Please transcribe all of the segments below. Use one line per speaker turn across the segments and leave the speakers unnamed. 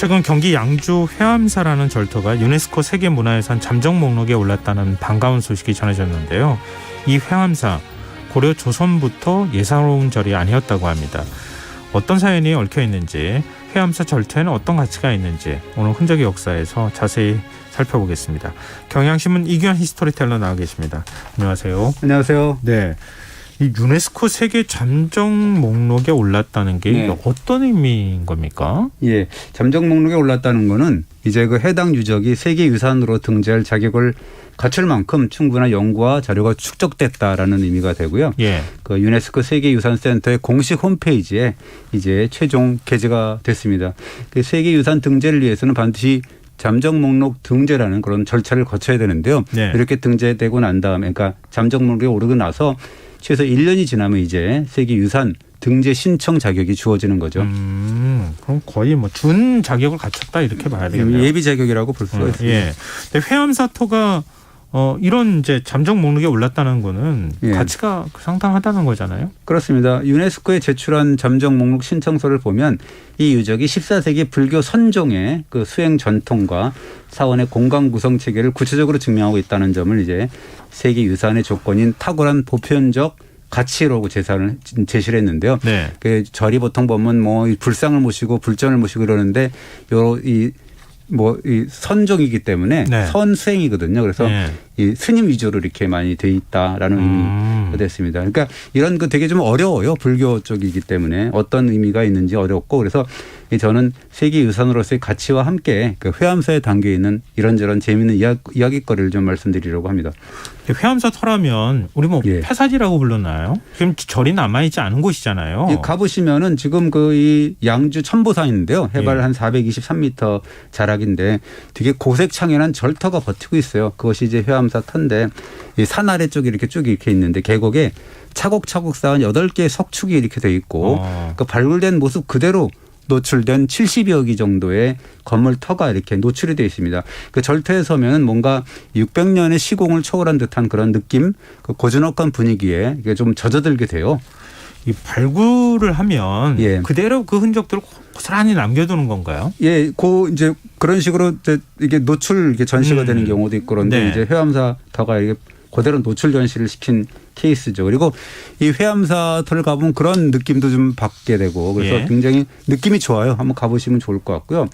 최근 경기 양주 회암사라는 절터가 유네스코 세계문화유산 잠정 목록에 올랐다는 반가운 소식이 전해졌는데요. 이 회암사 고려 조선부터 예사로운 절이 아니었다고 합니다. 어떤 사연이 얽혀 있는지, 회암사 절터에는 어떤 가치가 있는지 오늘 흔적의 역사에서 자세히 살펴보겠습니다. 경향신문 이규환 히스토리텔러 나와 계십니다. 안녕하세요.
안녕하세요.
네, 이 유네스코 세계 잠정 목록에 올랐다는 게 어떤 의미인 겁니까?
예, 잠정 목록에 올랐다는 거는 이제 그 해당 유적이 세계유산으로 등재할 자격을 갖출 만큼 충분한 연구와 자료가 축적됐다라는 의미가 되고요.
예.
그 유네스코 세계유산센터의 공식 홈페이지에 이제 최종 게재가 됐습니다. 그 세계유산 등재를 위해서는 반드시 잠정 목록 등재라는 그런 절차를 거쳐야 되는데요.
네.
이렇게 등재되고 난 다음에, 그러니까 잠정 목록에 오르고 나서 최소 1년이 지나면 이제 세계유산 등재 신청 자격이 주어지는 거죠.
그럼 거의 뭐 준 자격을 갖췄다 이렇게 봐야 되겠네요.
예비 자격이라고 볼 수가 있습니다.
예. 근데 회암사토가 이런 이제 잠정 목록에 올랐다는 거는 가치가 상당하다는 거잖아요.
그렇습니다. 유네스코에 제출한 잠정 목록 신청서를 보면 이 유적이 14세기 불교 선종의 그 수행 전통과 사원의 공간 구성 체계를 구체적으로 증명하고 있다는 점을 이제 세계유산의 조건인 탁월한 보편적 가치라고 제시를 했는데요.
네.
그 절이 보통 보면 뭐 불상을 모시고 불전을 모시고 그러는데 이 선종이기 때문에 선수행이거든요. 그래서 이 스님 위주로 이렇게 많이 돼 있다라는 의미가 됐습니다. 그러니까 이런 거 되게 좀 어려워요. 불교 쪽이기 때문에 어떤 의미가 있는지 어렵고, 그래서 저는 세계유산으로서의 가치와 함께 그 회암사에 담겨 있는 이런저런 재미있는 이야기거리를 좀 말씀드리려고 합니다.
회암사터라면 우리 뭐 폐사지라고 불렀나요? 지금 절이 남아있지 않은 곳이잖아요.
가보시면은 지금 그 이 양주 천보산인데요. 해발 한 423m 자락인데 되게 고색창연한 절터가 버티고 있어요. 그것이 이제 회암사 터인데 이 산 아래쪽에 이렇게 쭉 이렇게 있는데 계곡에 차곡차곡 쌓은 8개의 석축이 이렇게 돼 있고 그 발굴된 모습 그대로 노출된 70여 기 정도의 건물 터가 이렇게 노출이 되어 있습니다. 그 절터에 서면 뭔가 600년의 시공을 초월한 듯한 그런 느낌, 그 고즈넉한 분위기에 이게 좀 젖어들게 돼요.
이 발굴을 하면 그대로 그 흔적들을 고스란히 남겨두는 건가요?
예, 이제 그런 식으로 이게 노출 이렇게 전시가 되는 경우도 있고, 그런데 이제 회암사 터가 이게 그대로 노출 전시를 시킨 케이스죠. 그리고 이 회암사터를 가보면 그런 느낌도 좀 받게 되고, 그래서 굉장히 느낌이 좋아요. 한번 가보시면 좋을 것 같고요.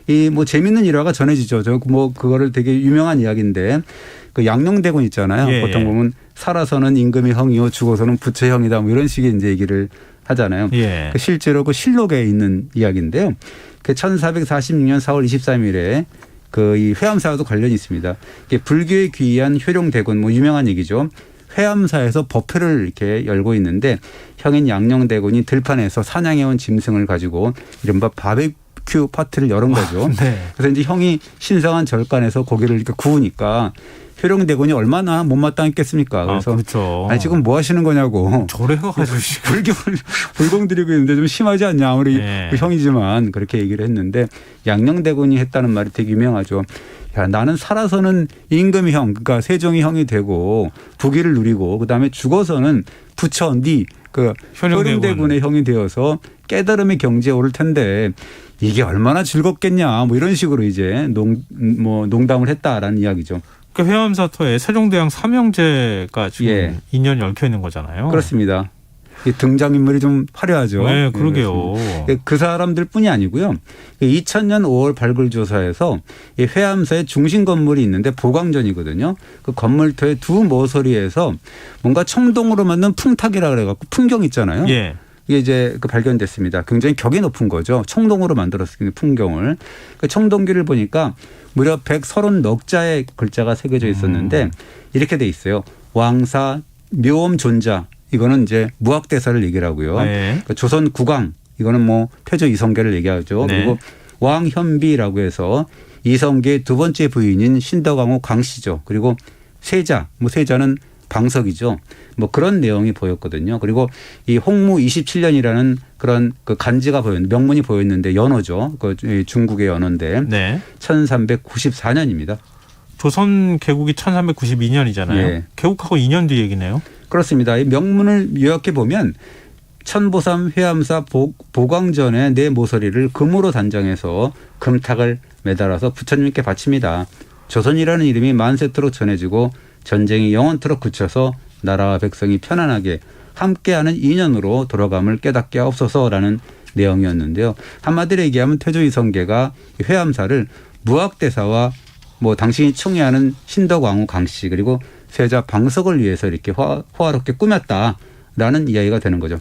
이 뭐 재밌는 일화가 전해지죠. 그거를 되게 유명한 이야기인데, 그 양녕대군 있잖아요. 보통 보면 살아서는 임금의 형이요, 죽어서는 부처의 형이다, 뭐 이런 식의 이제 얘기를 하잖아요. 실제로 그 실록에 있는 이야기인데요. 그 1446년 4월 23일에 그 이 회암사와도 관련이 있습니다. 불교에 귀의한 효룡대군, 뭐 유명한 얘기죠. 회암사에서 법회를 이렇게 열고 있는데 형인 양녕대군이 들판에서 사냥해온 짐승을 가지고 이른바 바베큐 파티를 열은 거죠. 그래서 이제 형이 신성한 절간에서 고기를 이렇게 구우니까 효룡대군이 얼마나 못마땅했겠습니까. 그래서 아니 지금 뭐 하시는 거냐고.
조례가 가지고
불공 드리고 있는데 좀 심하지 않냐. 아무리 그 형이지만 그렇게 얘기를 했는데 양녕대군이 했다는 말이 되게 유명하죠. 야, 나는 살아서는 임금의 형, 그러니까 세종의 형이 되고 부귀를 누리고, 그다음에 죽어서는 부처 그 효룡대군의 형이 되어서 깨달음의 경지에 오를 텐데 이게 얼마나 즐겁겠냐. 뭐 이런 식으로 이제 농담을 했다라는 이야기죠.
그 회암사터에 세종대왕 삼형제가 지금 인연이 얽혀 있는 거잖아요.
그렇습니다. 등장인물이 좀 화려하죠.
네, 그러게요.
그 사람들 뿐이 아니고요. 2000년 5월 발굴조사에서 이 회암사의 중심 건물이 있는데 보광전이거든요. 그 건물터의 두 모서리에서 뭔가 청동으로 만든 풍탁이라 그래갖고 풍경 있잖아요. 이게 이제 발견됐습니다. 굉장히 격이 높은 거죠. 청동으로 만들었을 풍경을. 그 청동기를 보니까 무려 130넉자의 글자가 새겨져 있었는데 이렇게 돼 있어요. 왕사 묘엄존자. 이거는 이제 무학대사를 얘기를 하고요. 그 조선 국왕, 이거는 뭐 태조 이성계를 얘기하죠. 그리고 왕현비라고 해서 이성계의 두 번째 부인인 신덕왕후 강씨죠. 그리고 세자, 세자는 방석이죠. 뭐 그런 내용이 보였거든요. 그리고 이 홍무 27년이라는 그런 그 간지가 명문이 보였는데 연호죠. 그 중국의 연호인데 1394년입니다.
조선 개국이 1392년이잖아요. 개국하고 2년 뒤 얘기네요.
그렇습니다. 이 명문을 요약해 보면 천보삼 회암사 보광전에 내 모서리를 금으로 단장해서 금탁을 매달아서 부처님께 바칩니다. 조선이라는 이름이 만세토록 전해지고 전쟁이 영원토록 그쳐서 나라와 백성이 편안하게 함께하는 인연으로 돌아감을 깨닫게 하옵소서라는 내용이었는데요. 한마디로 얘기하면 태조 이성계가 회암사를 무학대사와 뭐 당신이 총애하는 신덕왕후 강씨 그리고 세자 방석을 위해서 이렇게 호화롭게 꾸몄다라는 이야기가 되는 거죠.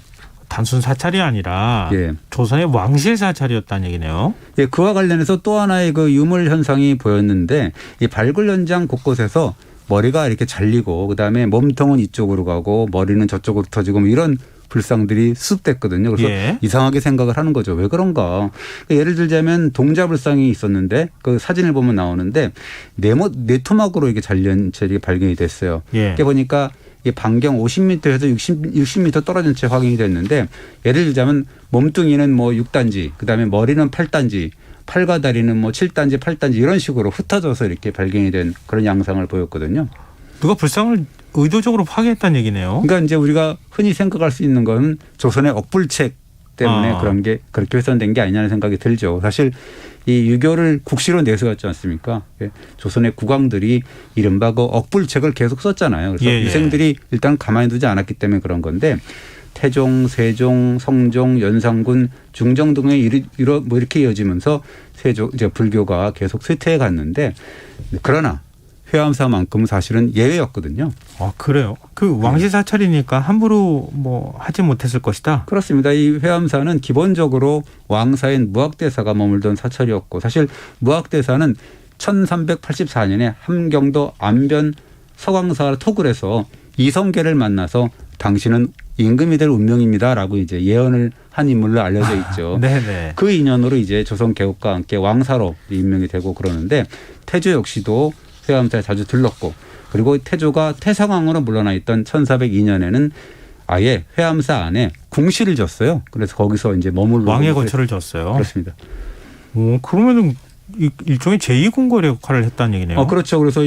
단순 사찰이 아니라
예.
조선의 왕실 사찰이었다는 얘기네요.
예, 그와 관련해서 또 하나의 그 유물 현상이 보였는데 이 발굴 현장 곳곳에서 머리가 이렇게 잘리고 그다음에 몸통은 이쪽으로 가고 머리는 저쪽으로 터지고 뭐 이런 불상들이 수습됐거든요. 그래서
예.
이상하게 생각을 하는 거죠. 왜 그런가. 예를 들자면 동자불상이 있었는데 그 사진을 보면 나오는데 네토막으로 이게 잘린 채 발견이 됐어요.
예.
이렇게 보니까 이 반경 50m에서 60m 떨어진 채 확인이 됐는데 예를 들자면 몸뚱이는 뭐 6단지 그다음에 머리는 8단지 팔과 다리는 뭐 7단지 8단지 이런 식으로 흩어져서 이렇게 발견이 된 그런 양상을 보였거든요.
누가 불상을 의도적으로 파괴했다는 얘기네요.
그러니까 이제 우리가 흔히 생각할 수 있는 건 조선의 억불책 때문에 그런 게 그렇게 훼손된 게 아니냐는 생각이 들죠. 사실 이 유교를 국시로 내세웠지 않습니까? 조선의 국왕들이 이른바 그 억불책을 계속 썼잖아요. 그래서
예, 예.
유생들이 일단 가만히 두지 않았기 때문에 그런 건데 태종, 세종, 성종, 연산군, 중종 등의 뭐 이렇게 이어지면서 세종 이제 불교가 계속 쇠퇴해 갔는데 그러나 회암사만큼은 사실은 예외였거든요.
아, 그래요? 그 왕실 사찰이니까 함부로 뭐 하지 못했을 것이다.
그렇습니다. 이 회암사는 기본적으로 왕사인 무학대사가 머물던 사찰이었고 사실 무학대사는 1384년에 함경도 안변 서광사 토굴에서 이성계를 만나서 당신은 임금이 될 운명입니다라고 이제 예언을 한 인물로 알려져 있죠.
네네.
그 인연으로 이제 조선 개국과 함께 왕사로 임명이 되고 그러는데 태조 역시도 회암사에 자주 들렀고 그리고 태조가 태상왕으로 물러나 있던 1402년에는 아예 회암사 안에 궁실을 졌어요. 그래서 거기서 이제 머물러
왕의 거처를 졌어요.
그렇습니다.
그러면은 일종의 제2궁궐의 역할을 했다는 얘기네요.
그렇죠. 그래서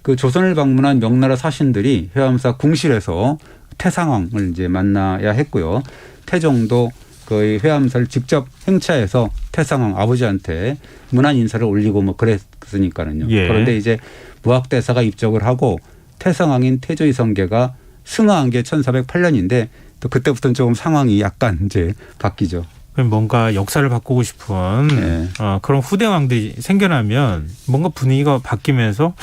그 조선을 방문한 명나라 사신들이 회암사 궁실에서 태상왕을 이제 만나야 했고요. 태종도 거의 회암사를 직접 행차해서 태상왕 아버지한테 문안 인사를 올리고 뭐 그랬으니까는요.
예.
그런데 이제 무학대사가 입적을 하고 태상왕인 태조 이성계가 승하한 게 1408년인데 또 그때부터는 조금 상황이 약간 이제 바뀌죠.
그럼 뭔가 역사를 바꾸고 싶은
네.
그런 후대 왕들이 생겨나면 뭔가 분위기가 바뀌면서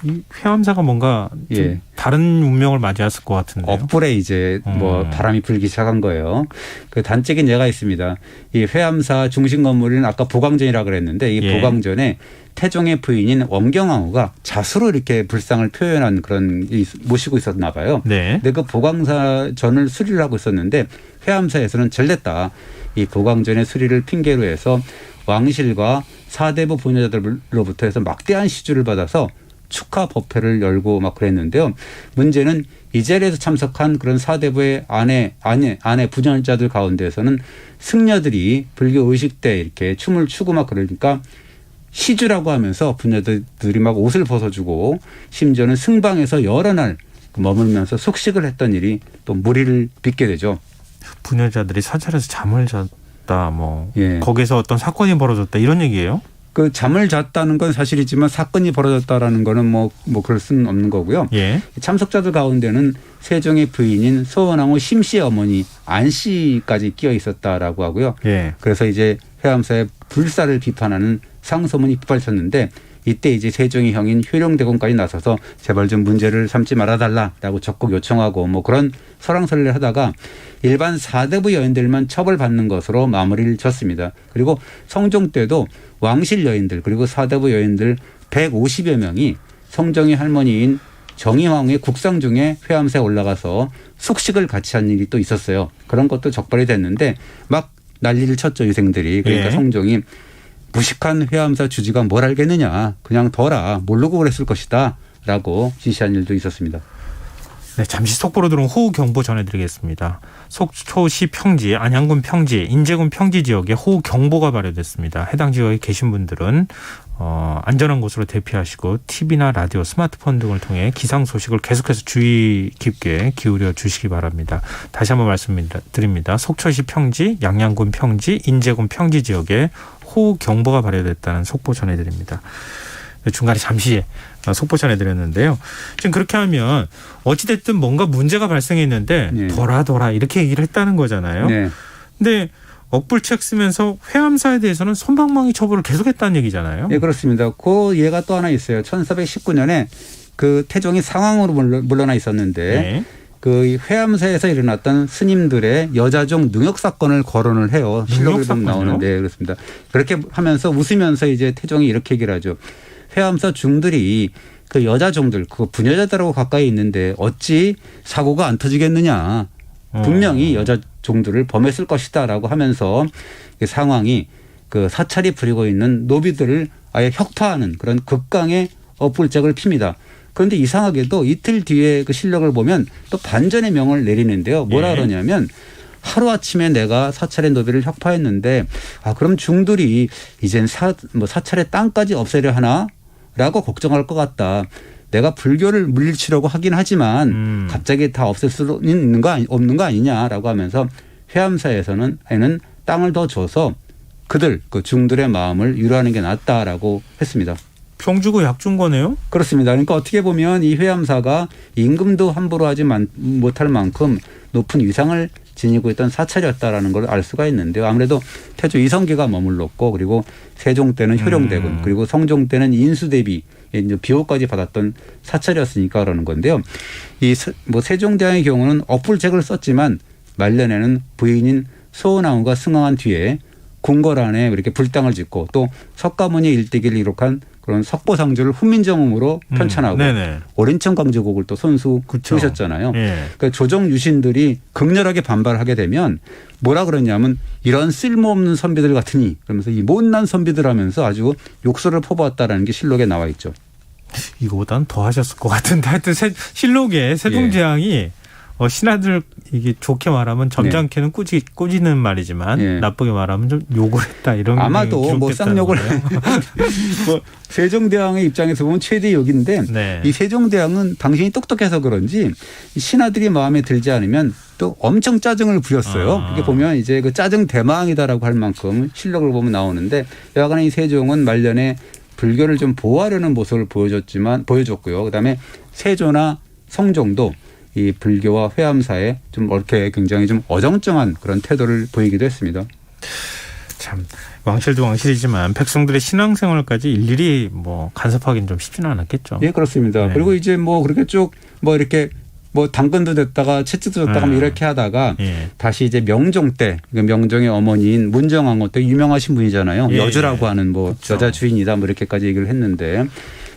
이 회암사가 뭔가 좀
예.
다른 운명을 맞이했을 것 같은데요.
엇불에 이제 뭐 바람이 불기 시작한 거예요. 그 단적인 예가 있습니다. 이 회암사 중심 건물은 아까 보광전이라고 그랬는데 이
예.
보광전에 태종의 부인인 원경왕후가 자수로 이렇게 불상을 표현한 그런 모시고 있었나 봐요.
네.
근데 그 보광전을 수리를 하고 있었는데 회암사에서는 전랬다. 이 보광전의 수리를 핑계로 해서 왕실과 사대부 부녀자들로부터 해서 막대한 시주를 받아서 축하 법회를 열고 막 그랬는데요. 문제는 이 자리에서 참석한 그런 사대부의 아내 부녀자들 가운데에서는 승려들이 불교 의식 때 이렇게 춤을 추고 막 그러니까 시주라고 하면서 부녀들이 막 옷을 벗어주고 심지어는 승방에서 여러 날 머물면서 숙식을 했던 일이 또 무리를 빚게 되죠.
부녀자들이 사찰에서 잠을 잤다, 뭐
예.
거기서 어떤 사건이 벌어졌다 이런 얘기예요?
그 잠을 잤다는 건 사실이지만 사건이 벌어졌다라는 거는 뭐 그럴 수는 없는 거고요.
예.
참석자들 가운데는 세종의 부인인 소원왕후 심씨의 어머니 안씨까지 끼어 있었다라고 하고요.
예.
그래서 이제 회암사의 불사를 비판하는 상소문이 빗발쳤는데 이때 이제 세종의 형인 효령대공까지 나서서 제발 좀 문제를 삼지 말아달라라고 적극 요청하고 뭐 그런 설왕설래를 하다가 일반 사대부 여인들만 처벌받는 것으로 마무리를 졌습니다. 그리고 성종 때도 왕실 여인들 그리고 사대부 여인들 150여 명이 성종의 할머니인 정의왕의 국상 중에 회암사에 올라가서 숙식을 같이 한 일이 또 있었어요. 그런 것도 적발이 됐는데 막 난리를 쳤죠, 유생들이. 그러니까
예.
성종이 무식한 회암사 주지가 뭘 알겠느냐. 그냥 둬라. 모르고 그랬을 것이다. 라고 지시한 일도 있었습니다.
네, 잠시 속보로 들어온 호우 경보 전해드리겠습니다. 속초시 평지, 안양군 평지, 인제군 평지 지역에 호우 경보가 발효됐습니다. 해당 지역에 계신 분들은 안전한 곳으로 대피하시고 TV나 라디오, 스마트폰 등을 통해 기상 소식을 계속해서 주의 깊게 기울여 주시기 바랍니다. 다시 한번 말씀드립니다. 속초시 평지, 양양군 평지, 인제군 평지 지역에 호우 경보가 발효됐다는 속보 전해드립니다. 중간에 잠시 속보 전해드렸는데요. 지금 그렇게 하면 어찌됐든 뭔가 문제가 발생했는데
네.
돌아 이렇게 얘기를 했다는 거잖아요.
네.
근데 억불책 쓰면서 회암사에 대해서는 솜방망이 처벌을 계속했다는 얘기잖아요.
네, 그렇습니다. 그 예가 또 하나 있어요. 1419년에 그 태종이 상황으로 물러나 있었는데
네.
그 회암사에서 일어났던 스님들의 여자종 능욕 사건을 거론을 해요. 실록에 보면 나오는데 그렇습니다. 그렇게 하면서 웃으면서 이제 태종이 이렇게 얘기를 하죠. 회암사 중들이 그 여자종들, 그 부녀자들하고 가까이 있는데 어찌 사고가 안 터지겠느냐. 분명히 여자종들을 범했을 것이다라고 하면서 그 상황이 그 사찰이 부리고 있는 노비들을 아예 혁파하는 그런 극강의 엇불짝을 핍니다. 그런데 이상하게도 이틀 뒤에 그 실력을 보면 또 반전의 명을 내리는데요. 뭐라 그러냐면 하루아침에 내가 사찰의 노비를 혁파했는데 그럼 중들이 이젠 사찰의 땅까지 없애려 하나? 라고 걱정할 것 같다. 내가 불교를 물리치려고 하긴 하지만 갑자기 다 없앨 수 있는 거 없는 거 아니냐라고 하면서 회암사에서는 땅을 더 줘서 그들 그 중들의 마음을 위로하는 게 낫다라고 했습니다.
평주고 약준 거네요?
그렇습니다. 그러니까 어떻게 보면 이 회암사가 임금도 함부로 하지 못할 만큼 높은 위상을 지니고 있던 사찰이었다라는 걸 알 수가 있는데요. 아무래도 태조 이성계가 머물렀고 그리고 세종 때는 효령대군 그리고 성종 때는 인수대비 비호까지 받았던 사찰이었으니까 그러는 건데요. 이 세종대왕의 경우는 억불책을 썼지만 말년에는 부인인 소나무가 승왕한 뒤에 궁궐 안에 이렇게 불당을 짓고 또 석가모니 일대기를 기록한 그런 석보상주를 훈민정음으로 편찬하고 어린천 강제곡을 또 손수 쓰셨잖아요. 그러니까 조정 유신들이 극렬하게 반발하게 되면 뭐라 그러냐면 이런 쓸모없는 선비들 같으니 그러면서 이 못난 선비들 하면서 아주 욕설을 퍼부었다라는 게 실록에 나와 있죠.
이거보다는 더 하셨을 것 같은데 하여튼 실록에 세종대왕이 신하들 이게 좋게 말하면 점잖게는 꾸지는 말이지만 나쁘게 말하면 좀 욕을 했다 이런
아마도 뭐 쌍욕을 뭐 세종대왕의 입장에서 보면 최대 욕인데 이 세종대왕은 당신이 똑똑해서 그런지 신하들이 마음에 들지 않으면 또 엄청 짜증을 부렸어요. 이렇게 보면 이제 그 짜증 대망이다라고 할 만큼 실력을 보면 나오는데 여하간 이 세종은 말년에 불교를 좀 보호하려는 모습을 보여줬고요. 그다음에 세조나 성종도 이 불교와 회암사에 좀 이렇게 굉장히 좀 어정쩡한 그런 태도를 보이기도 했습니다.
참 왕실도 왕실이지만 백성들의 신앙생활까지 일일이 간섭하기는 좀 쉽지는 않았겠죠.
예, 그렇습니다. 그리고 이제 그렇게 쭉 이렇게 당근도 됐다가 채찍도 줬다가 이렇게 하다가 다시 이제 명종 때 명종의 어머니인 문정왕후 때 유명하신 분이잖아요. 여주라고 하는 그렇죠. 여자 주인이다 이렇게까지 얘기를 했는데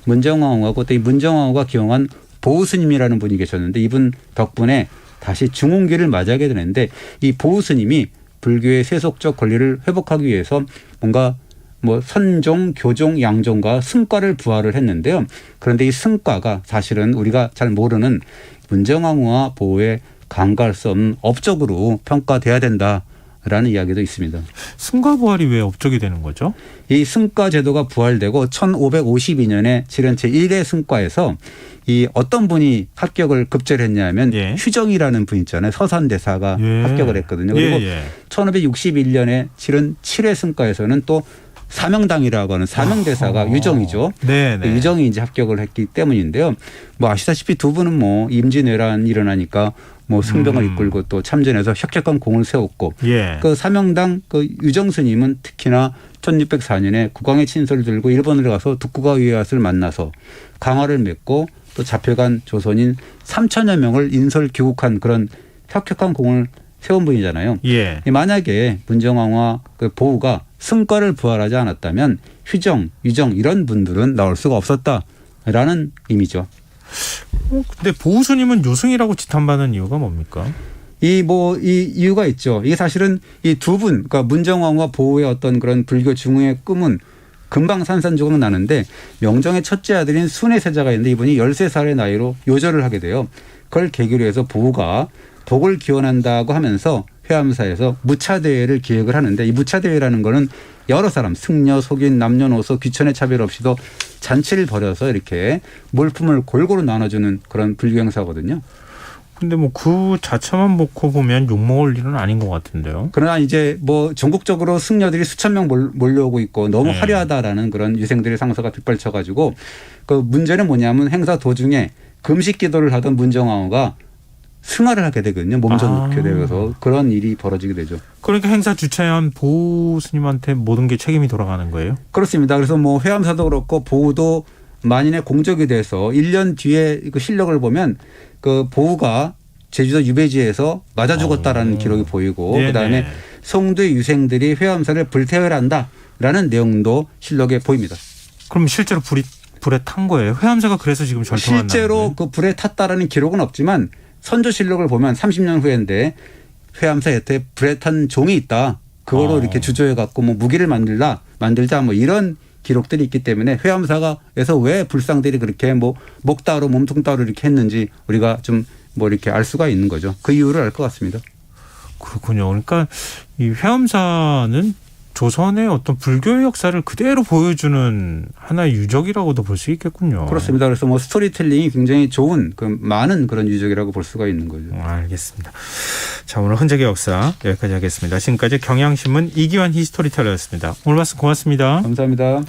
문정왕후가 그때 이 문정왕후가 기용한 보우스님이라는 분이 계셨는데 이분 덕분에 다시 중흥기를 맞이하게 되는데 이 보우스님이 불교의 세속적 권리를 회복하기 위해서 뭔가 선종, 교종, 양종과 승과를 부활을 했는데요. 그런데 이 승과가 사실은 우리가 잘 모르는 문정왕후와 보우에 간과할 수 없는 업적으로 평가돼야 된다라는 이야기도 있습니다.
승과 부활이 왜 업적이 되는 거죠?
이 승과 제도가 부활되고 1552년에 치른 제1회 승과에서 이 어떤 분이 합격을 급제를 했냐면 휴정이라는 분 있잖아요. 서산대사가 합격을 했거든요. 그리고 1561년에 치른 7회 승과에서는 또 사명당이라고 하는 사명대사가 유정이죠. 유정이 이제 합격을 했기 때문인데요. 아시다시피 두 분은 임진왜란이 일어나니까 승병을 이끌고 또 참전해서 혁혁한 공을 세웠고 그 사명당 그 유정 스님은 특히나 1604년에 국왕의 친서를 들고 일본을 가서 독구가 위에와를 만나서 강화를 맺고 또 잡혀간 조선인 3천여 명을 인설 귀국한 그런 혁혁한 공을 세운 분이잖아요. 만약에 문정왕후와 그 보우가 승과를 부활하지 않았다면 휴정, 유정 이런 분들은 나올 수가 없었다라는 의미죠.
근데 보우스님은 요승이라고 지탄받는 이유가 뭡니까?
이 이유가 있죠. 이게 사실은 이 두 분, 그러니까 문정왕후와 보우의 어떤 그런 불교 중흥의 꿈은 금방 산산조각 나는데 명정의 첫째 아들인 순의 세자가 있는데 이분이 13살의 나이로 요절을 하게 돼요. 그걸 계기로 해서 보우가 복을 기원한다고 하면서 회암사에서 무차대회를 기획을 하는데, 이 무차대회라는 거는 여러 사람 승려, 속인, 남녀노소, 귀천의 차별 없이도 잔치를 벌여서 이렇게 물품을 골고루 나눠주는 그런 불교 행사거든요.
근데 뭐 그 자체만 놓고 보면 욕먹을 일은 아닌 것 같은데요.
그러나 이제 뭐 전국적으로 승려들이 수천 명 몰려오고 있고 너무 화려하다라는 그런 유생들의 상서가 빗발쳐가지고, 그 문제는 뭐냐면 행사 도중에 금식 기도를 하던 문정왕후가 승하를 하게 되거든요. 몸져 놓게 되어서 그런 일이 벌어지게 되죠.
그러니까 행사 주최한 보우 스님한테 모든 게 책임이 돌아가는 거예요?
그렇습니다. 그래서 뭐 회암사도 그렇고 보우도 만인의 공적이 돼서 1년 뒤에 그 실력을 보면 그 보우가 제주도 유배지에서 맞아 죽었다라는 기록이 보이고,
네네.
그다음에 송두의 유생들이 회암사를 불태워한다라는 내용도 실록에 보입니다.
그럼 실제로 불에 탄 거예요? 회암사가 그래서 지금 절통한
실제로 그 불에 탔다라는 기록은 없지만 선조실록을 보면 30년 후인데 회암사 여태 불에 탄 종이 있다. 그거로 이렇게 주조해 갖고 뭐 무기를 만들자 뭐 이런 기록들이 있기 때문에 회암사가에서 왜 불상들이 그렇게 뭐 목 따로 몸통 따로 이렇게 했는지 우리가 좀 뭐 이렇게 알 수가 있는 거죠. 그 이유를 알 것 같습니다.
그렇군요. 그러니까 이 회암사는 조선의 어떤 불교의 역사를 그대로 보여주는 하나의 유적이라고도 볼 수 있겠군요.
그렇습니다. 그래서 뭐 스토리텔링이 굉장히 좋은 그 많은 그런 유적이라고 볼 수가 있는 거죠.
알겠습니다. 자, 오늘 흔적의 역사 여기까지 하겠습니다. 지금까지 경향신문 이기환 히스토리텔러였습니다. 오늘 말씀 고맙습니다.
감사합니다.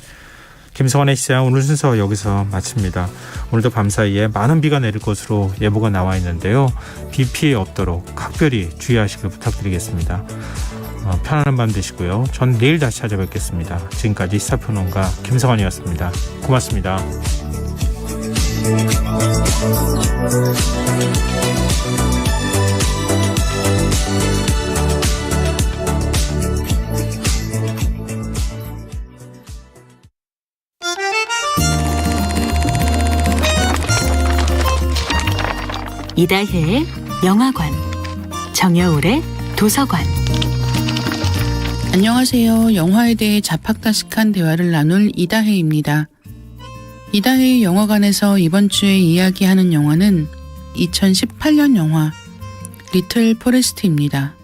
김성환의 시장 오늘 순서 여기서 마칩니다. 오늘도 밤사이에 많은 비가 내릴 것으로 예보가 나와 있는데요. 비 피해 없도록 각별히 주의하시길 부탁드리겠습니다. 편안한 밤 되시고요. 전 내일 다시 찾아뵙겠습니다. 지금까지 시사평론가 김성환이었습니다. 고맙습니다.
이다혜의 영화관, 정여울의 도서관.
안녕하세요. 영화에 대해 자팍다식한 대화를 나눌 이다혜입니다. 이다혜의 영화관에서 이번 주에 이야기하는 영화는 2018년 영화 리틀 포레스트입니다.